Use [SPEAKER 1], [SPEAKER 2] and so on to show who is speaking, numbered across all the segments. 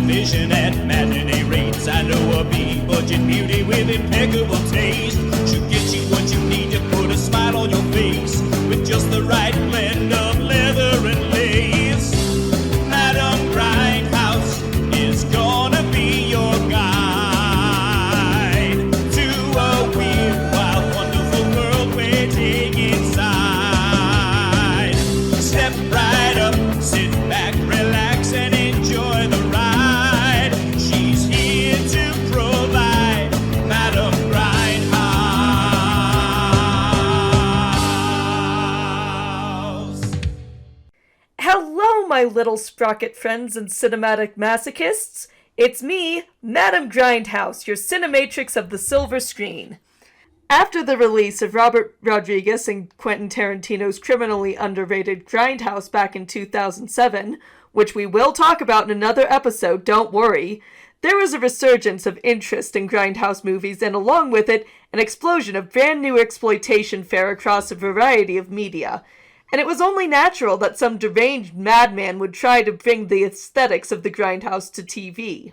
[SPEAKER 1] television at matinee rates. I know a B-budget beauty with impeccable taste should get you what you need to put a smile on your face with just the right blend of leather and lace. Madam Grindhouse is gonna be your guide to a weird, wild, wonderful world waiting inside. Step right up, sit back, relax, and enjoy the ride. She's here to provide Madam Grindhouse.
[SPEAKER 2] Hello, my little sprocket friends and cinematic masochists. It's me, Madam Grindhouse, your cinematrix of the silver screen. After the release of Robert Rodriguez and Quentin Tarantino's criminally underrated Grindhouse back in 2007, which we will talk about in another episode, don't worry, there was a resurgence of interest in Grindhouse movies and along with it, an explosion of brand new exploitation fare across a variety of media. And it was only natural that some deranged madman would try to bring the aesthetics of the Grindhouse to TV.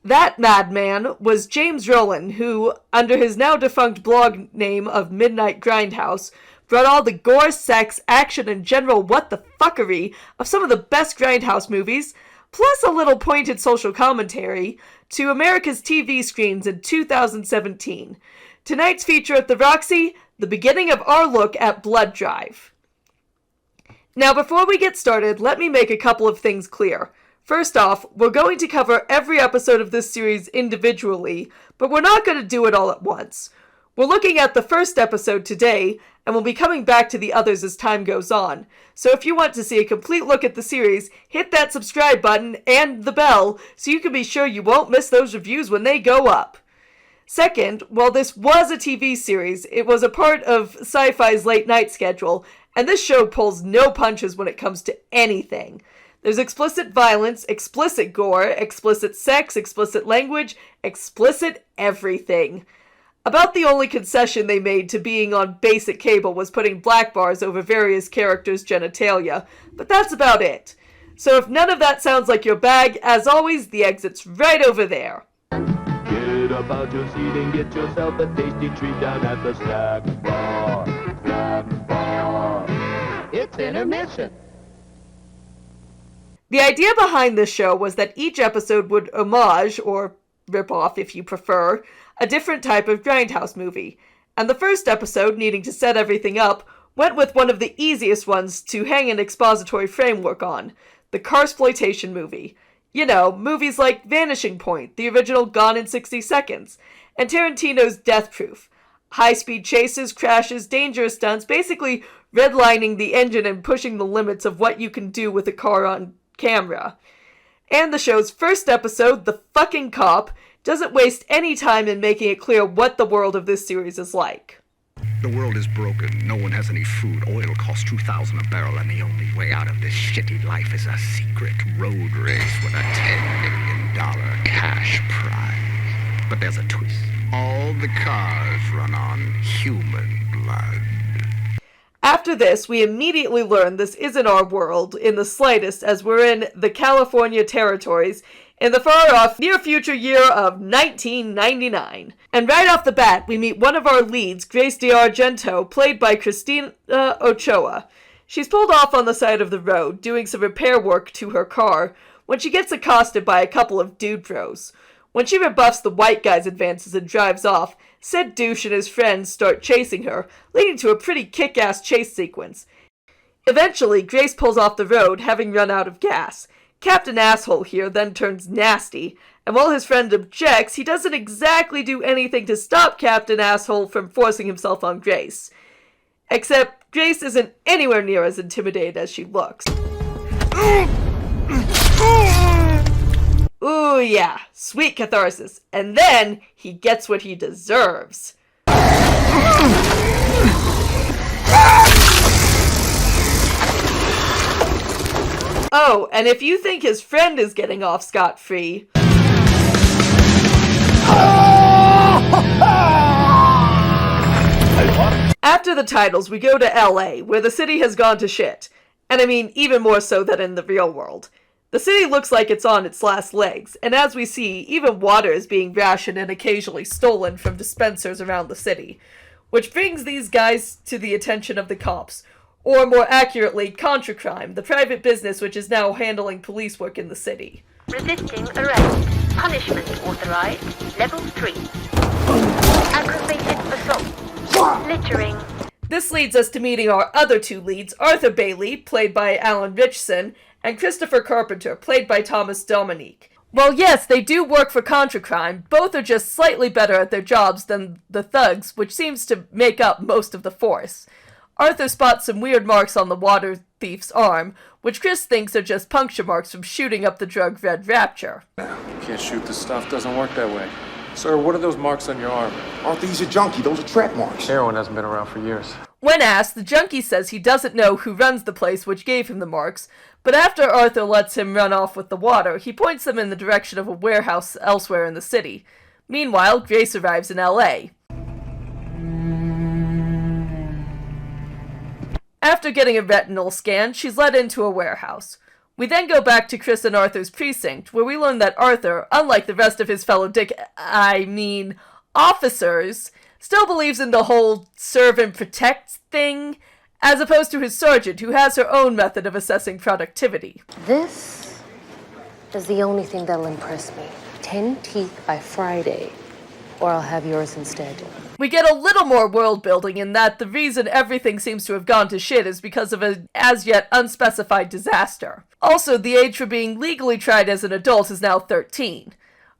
[SPEAKER 2] That madman was James Rowland, who, under his now-defunct blog name of Midnight Grindhouse, brought all the gore, sex, action, and general what-the-fuckery of some of the best Grindhouse movies, plus a little pointed social commentary, to America's TV screens in 2017. Tonight's feature at the Roxy, the beginning of our look at Blood Drive. Now, before we get started, let me make a couple of things clear. First off, we're going to cover every episode of this series individually, but we're not going to do it all at once. We're looking at the first episode today, and we'll be coming back to the others as time goes on. So if you want to see a complete look at the series, hit that subscribe button and the bell so you can be sure you won't miss those reviews when they go up. Second, while this was a TV series, it was a part of SYFY's late night schedule, and this show pulls no punches when it comes to anything. There's explicit violence, explicit gore, explicit sex, explicit language, explicit everything. About the only concession they made to being on basic cable was putting black bars over various characters' genitalia, but that's about it. So if none of that sounds like your bag, as always, the exit's right over there.
[SPEAKER 3] Get up out your seat and get yourself a tasty treat down at the snack bar. Snack bar. It's intermission.
[SPEAKER 2] The idea behind this show was that each episode would homage, or rip off if you prefer, a different type of Grindhouse movie. And the first episode, needing to set everything up, went with one of the easiest ones to hang an expository framework on, the carsploitation movie. You know, movies like Vanishing Point, the original Gone in 60 Seconds, and Tarantino's Death Proof. High-speed chases, crashes, dangerous stunts, basically redlining the engine and pushing the limits of what you can do with a car on camera. And the show's first episode, The Fucking Cop, doesn't waste any time in making it clear what the world of this series is like.
[SPEAKER 4] The world is broken. No one has any food. Oil costs $2,000 a barrel, and the only way out of this shitty life is a secret road race with a $10 million cash prize. But there's a twist. All the cars run on human blood.
[SPEAKER 2] After this, we immediately learn this isn't our world in the slightest, as we're in the California territories in the far-off near-future year of 1999. And right off the bat, we meet one of our leads, Grace DiArgento, played by Christina Ochoa. She's pulled off on the side of the road, doing some repair work to her car, when she gets accosted by a couple of dude bros. When she rebuffs the white guy's advances and drives off, said douche and his friends start chasing her, leading to a pretty kick-ass chase sequence. Eventually, Grace pulls off the road, having run out of gas. Captain Asshole here then turns nasty, and while his friend objects, he doesn't exactly do anything to stop Captain Asshole from forcing himself on Grace. Except, Grace isn't anywhere near as intimidated as she looks. Ooh yeah, sweet catharsis. And then, he gets what he deserves. Oh, and if you think his friend is getting off scot-free... After the titles, we go to LA, where the city has gone to shit. And I mean, even more so than in the real world. The city looks like it's on its last legs, and as we see, even water is being rationed and occasionally stolen from dispensers around the city, which brings these guys to the attention of the cops, or more accurately, Contracrime, the private business which is now handling police work in the city.
[SPEAKER 5] Resisting arrest. Punishment authorized. Level 3. Aggravated assault. Littering.
[SPEAKER 2] This leads us to meeting our other two leads, Arthur Bailey, played by Alan Ritchson, and Christopher Carpenter, played by Thomas Dominique. Well, yes, they do work for Contracrime. Both are just slightly better at their jobs than the thugs, which seems to make up most of the force. Arthur spots some weird marks on the water thief's arm, which Chris thinks are just puncture marks from shooting up the drug Red Rapture.
[SPEAKER 6] You can't shoot this stuff, doesn't work that way. Sir, what are those marks on your arm?
[SPEAKER 7] Arthur, he's a junkie. Those are track marks.
[SPEAKER 6] Heroin hasn't been around for years.
[SPEAKER 2] When asked, the junkie says he doesn't know who runs the place which gave him the marks, but after Arthur lets him run off with the water, he points them in the direction of a warehouse elsewhere in the city. Meanwhile, Grace arrives in L.A. After getting a retinal scan, she's led into a warehouse. We then go back to Chris and Arthur's precinct, where we learn that Arthur, unlike the rest of his fellow officers, still believes in the whole serve and protect thing, as opposed to his sergeant, who has her own method of assessing productivity.
[SPEAKER 8] This is the only thing that'll impress me. 10 teeth by Friday, or I'll have yours instead.
[SPEAKER 2] We get a little more world building in that the reason everything seems to have gone to shit is because of an as yet unspecified disaster. Also, the age for being legally tried as an adult is now 13.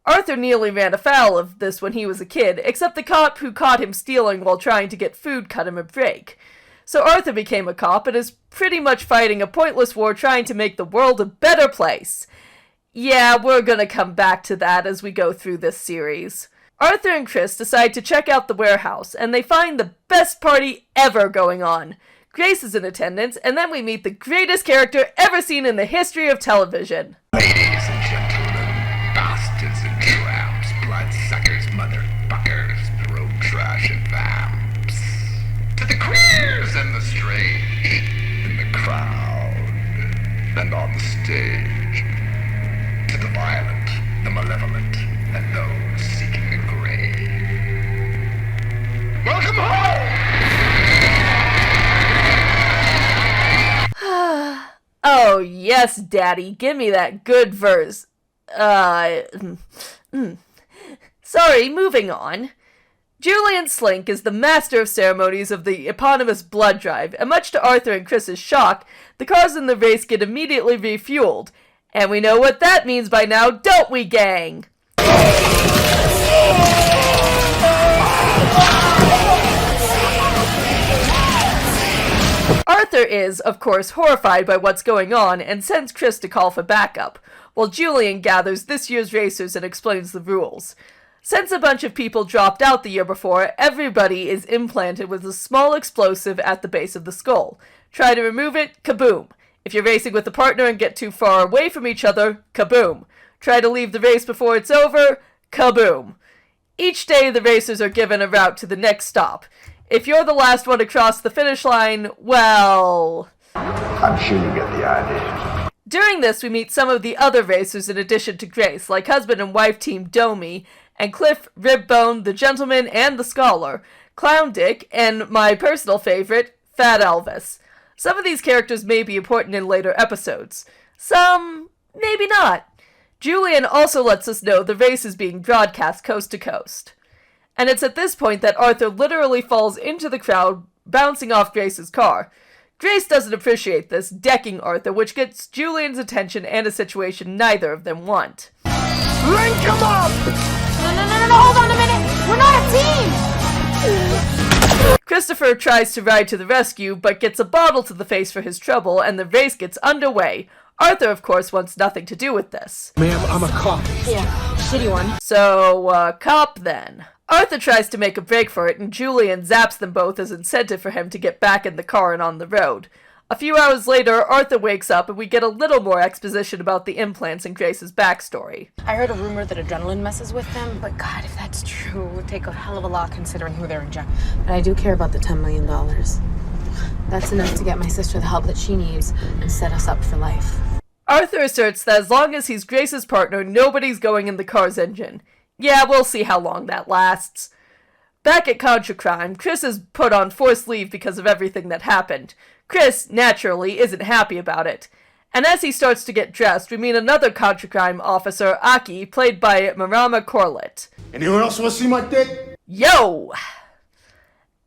[SPEAKER 2] Arthur nearly ran afoul of this when he was a kid, except the cop who caught him stealing while trying to get food cut him a break. So Arthur became a cop and is pretty much fighting a pointless war trying to make the world a better place. Yeah, we're gonna come back to that as we go through this series. Arthur and Chris decide to check out the warehouse, and they find the best party ever going on. Grace is in attendance, and then we meet the greatest character ever seen in the history of television.
[SPEAKER 4] Ladies and gentlemen, bastards and tramps, bloodsuckers, motherfuckers, road trash and vamps. To the queers and the strange, in the crowd and on the stage. To the violent, the malevolent, and those seeking the grave. Welcome home!
[SPEAKER 2] Oh, yes, Daddy, give me that good verse. Sorry, moving on. Julian Slink is the master of ceremonies of the eponymous blood drive, and much to Arthur and Chris's shock, the cars in the race get immediately refueled. And we know what that means by now, don't we, gang? Arthur is, of course, horrified by what's going on and sends Chris to call for backup, while Julian gathers this year's racers and explains the rules. Since a bunch of people dropped out the year before, everybody is implanted with a small explosive at the base of the skull. Try to remove it, kaboom. If you're racing with a partner and get too far away from each other, kaboom. Try to leave the race before it's over, kaboom. Each day the racers are given a route to the next stop. If you're the last one to cross the finish line, well...
[SPEAKER 7] I'm sure you get the idea.
[SPEAKER 2] During this, we meet some of the other racers in addition to Grace, like husband and wife team Domi, and Cliff, Ribbone, the Gentleman, and the Scholar, Clown Dick, and my personal favorite, Fat Elvis. Some of these characters may be important in later episodes. Some, maybe not. Julian also lets us know the race is being broadcast coast to coast. And it's at this point that Arthur literally falls into the crowd, bouncing off Grace's car. Grace doesn't appreciate this, decking Arthur, which gets Julian's attention and a situation neither of them want.
[SPEAKER 7] Link him up!
[SPEAKER 8] No, hold on a minute! We're not a team!
[SPEAKER 2] Christopher tries to ride to the rescue, but gets a bottle to the face for his trouble, and the race gets underway. Arthur, of course, wants nothing to do with this.
[SPEAKER 7] Ma'am, I'm a cop.
[SPEAKER 8] Yeah, shitty one.
[SPEAKER 2] So, cop then. Arthur tries to make a break for it, and Julian zaps them both as incentive for him to get back in the car and on the road. A few hours later, Arthur wakes up, and we get a little more exposition about the implants and Grace's backstory.
[SPEAKER 9] I heard a rumor that adrenaline messes with them, but God, if that's true, it would take a hell of a lot considering who they're injecting. But I do care about the $10 million. That's enough to get my sister the help that she needs and set us up for life.
[SPEAKER 2] Arthur asserts that as long as he's Grace's partner, nobody's going in the car's engine. Yeah, we'll see how long that lasts. Back at Contra Crime, Chris is put on forced leave because of everything that happened. Chris, naturally, isn't happy about it. And as he starts to get dressed, we meet another Contra Crime officer, Aki, played by Marama Corlett.
[SPEAKER 7] Anyone else want to see my dick?
[SPEAKER 2] Yo!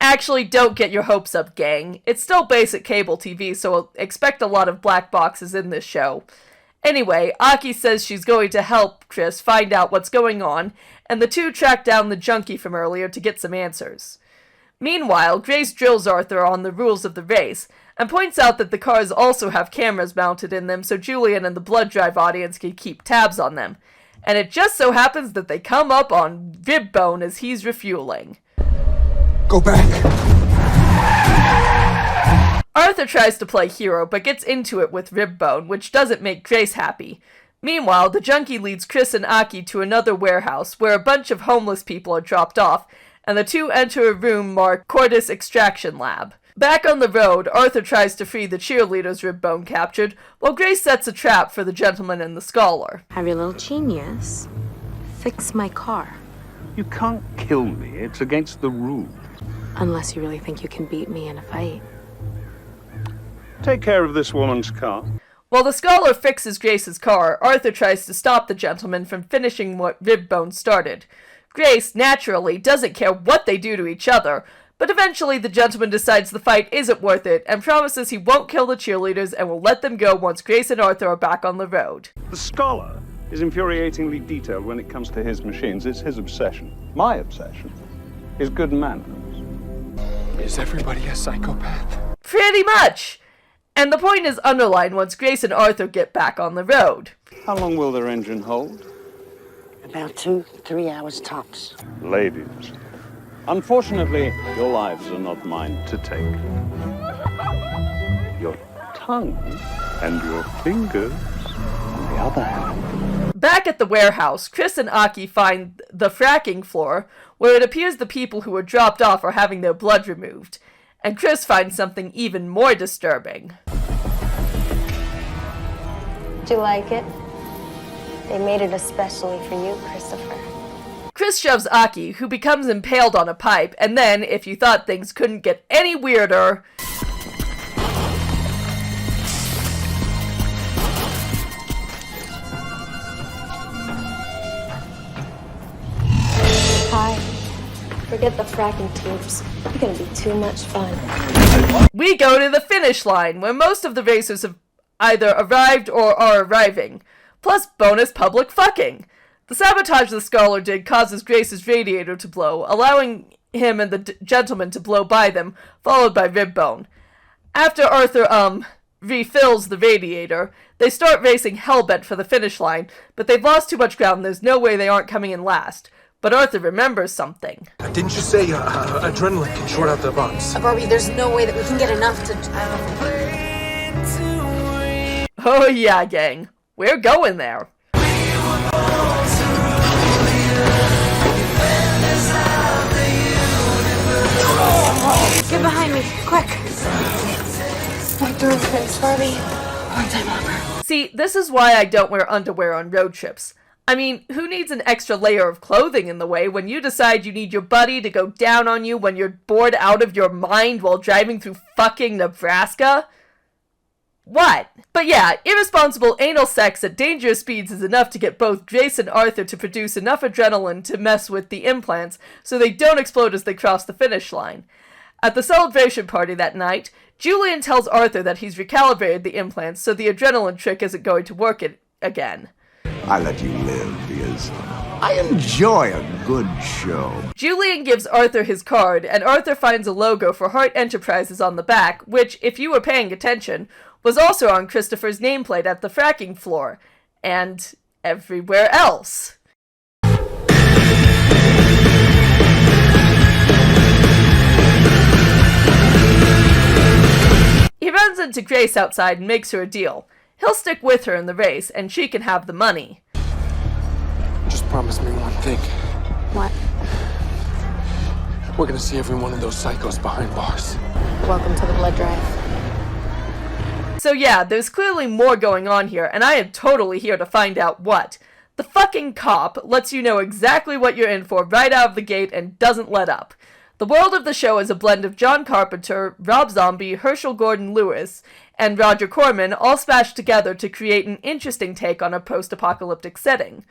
[SPEAKER 2] Actually, don't get your hopes up, gang. It's still basic cable TV, so expect a lot of black boxes in this show. Anyway, Aki says she's going to help Chris find out what's going on, and the two track down the junkie from earlier to get some answers. Meanwhile, Grace drills Arthur on the rules of the race, and points out that the cars also have cameras mounted in them so Julian and the blood drive audience can keep tabs on them. And it just so happens that they come up on Ribbone as he's refueling.
[SPEAKER 7] Go back.
[SPEAKER 2] Arthur tries to play hero, but gets into it with Ribbone, which doesn't make Grace happy. Meanwhile, the junkie leads Chris and Aki to another warehouse, where a bunch of homeless people are dropped off, and the two enter a room marked Cordis Extraction Lab. Back on the road, Arthur tries to free the cheerleaders Ribbone captured, while Grace sets a trap for the gentleman and the scholar.
[SPEAKER 9] Have your little genius fix my car.
[SPEAKER 10] You can't kill me. It's against the rules.
[SPEAKER 9] Unless you really think you can beat me in a fight.
[SPEAKER 10] Take care of this woman's car.
[SPEAKER 2] While the scholar fixes Grace's car, Arthur tries to stop the gentleman from finishing what Ribbone started. Grace, naturally, doesn't care what they do to each other, but eventually the gentleman decides the fight isn't worth it and promises he won't kill the cheerleaders and will let them go once Grace and Arthur are back on the road.
[SPEAKER 10] The scholar is infuriatingly detailed when it comes to his machines. It's his obsession. My obsession is good manners.
[SPEAKER 6] Is everybody a psychopath?
[SPEAKER 2] Pretty much! And the point is underlined once Grace and Arthur get back on the road.
[SPEAKER 10] How long will their engine hold?
[SPEAKER 11] About 2-3 hours tops.
[SPEAKER 10] Ladies, unfortunately, your lives are not mine to take. Your tongue and your fingers, on the other hand.
[SPEAKER 2] Back at the warehouse, Chris and Aki find the fracking floor, where it appears the people who were dropped off are having their blood removed. And Chris finds something even more disturbing.
[SPEAKER 8] Do you like it? They made it especially for you, Christopher.
[SPEAKER 2] Chris shoves Aki, who becomes impaled on a pipe, and then, if you thought things couldn't get any weirder...
[SPEAKER 8] Hi. Forget the fracking tubes. It's gonna be too much fun.
[SPEAKER 2] We go to the finish line, where most of the racers have either arrived or are arriving. Plus bonus public fucking. The sabotage the scholar did causes Grace's radiator to blow, allowing him and the gentleman to blow by them, followed by Ribbone. After Arthur, refills the radiator, they start racing hellbent for the finish line, but they've lost too much ground and there's no way they aren't coming in last. But Arthur remembers something.
[SPEAKER 7] Didn't you say adrenaline can short out the bombs?
[SPEAKER 9] Barbie, there's no way that we can get enough to...
[SPEAKER 2] Oh yeah, gang. We're going there.
[SPEAKER 9] Get behind me, quick!
[SPEAKER 8] My girlfriend's Barbie. One time over.
[SPEAKER 2] See, this is why I don't wear underwear on road trips. I mean, who needs an extra layer of clothing in the way when you decide you need your buddy to go down on you when you're bored out of your mind while driving through fucking Nebraska? What? But yeah, irresponsible anal sex at dangerous speeds is enough to get both Grace and Arthur to produce enough adrenaline to mess with the implants so they don't explode as they cross the finish line. At the celebration party that night, Julian tells Arthur that he's recalibrated the implants so the adrenaline trick isn't going to work again.
[SPEAKER 7] I let you live because I enjoy a good show.
[SPEAKER 2] Julian gives Arthur his card, and Arthur finds a logo for Hart Enterprises on the back, which, if you were paying attention, was also on Christopher's nameplate at the fracking floor, and everywhere else. He runs into Grace outside and makes her a deal. He'll stick with her in the race, and she can have the money.
[SPEAKER 6] Just promise me one thing.
[SPEAKER 9] What?
[SPEAKER 6] We're gonna see every one of those psychos behind bars.
[SPEAKER 9] Welcome to the blood drive.
[SPEAKER 2] So yeah, there's clearly more going on here, and I am totally here to find out what. The fucking cop lets you know exactly what you're in for right out of the gate and doesn't let up. The world of the show is a blend of John Carpenter, Rob Zombie, Herschel Gordon Lewis, and Roger Corman all smashed together to create an interesting take on a post-apocalyptic setting.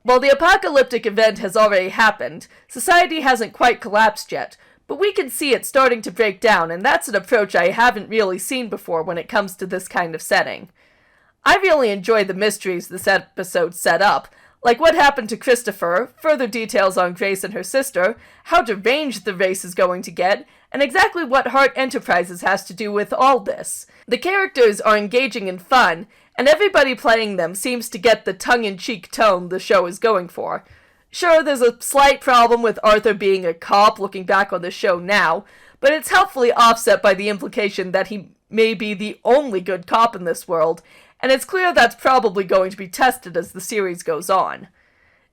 [SPEAKER 2] While the apocalyptic event has already happened, society hasn't quite collapsed yet, but we can see it starting to break down, and that's an approach I haven't really seen before when it comes to this kind of setting. I really enjoy the mysteries this episode set up, like what happened to Christopher, further details on Grace and her sister, how deranged the race is going to get, and exactly what Hart Enterprises has to do with all this. The characters are engaging and fun, and everybody playing them seems to get the tongue-in-cheek tone the show is going for. Sure, there's a slight problem with Arthur being a cop looking back on the show now, but it's helpfully offset by the implication that he may be the only good cop in this world, and it's clear that's probably going to be tested as the series goes on.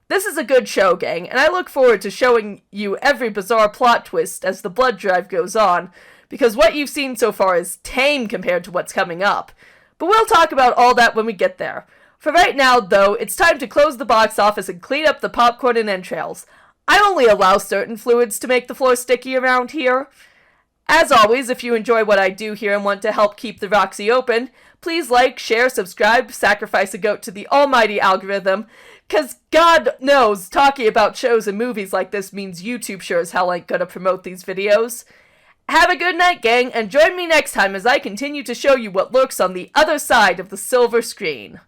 [SPEAKER 2] This is a good show, gang, and I look forward to showing you every bizarre plot twist as the blood drive goes on, because what you've seen so far is tame compared to what's coming up. But we'll talk about all that when we get there. For right now, though, it's time to close the box office and clean up the popcorn and entrails. I only allow certain fluids to make the floor sticky around here. As always, if you enjoy what I do here and want to help keep the Roxy open, please like, share, subscribe, sacrifice a goat to the almighty algorithm, cause God knows talking about shows and movies like this means YouTube sure as hell ain't gonna promote these videos. Have a good night, gang, and join me next time as I continue to show you what lurks on the other side of the silver screen.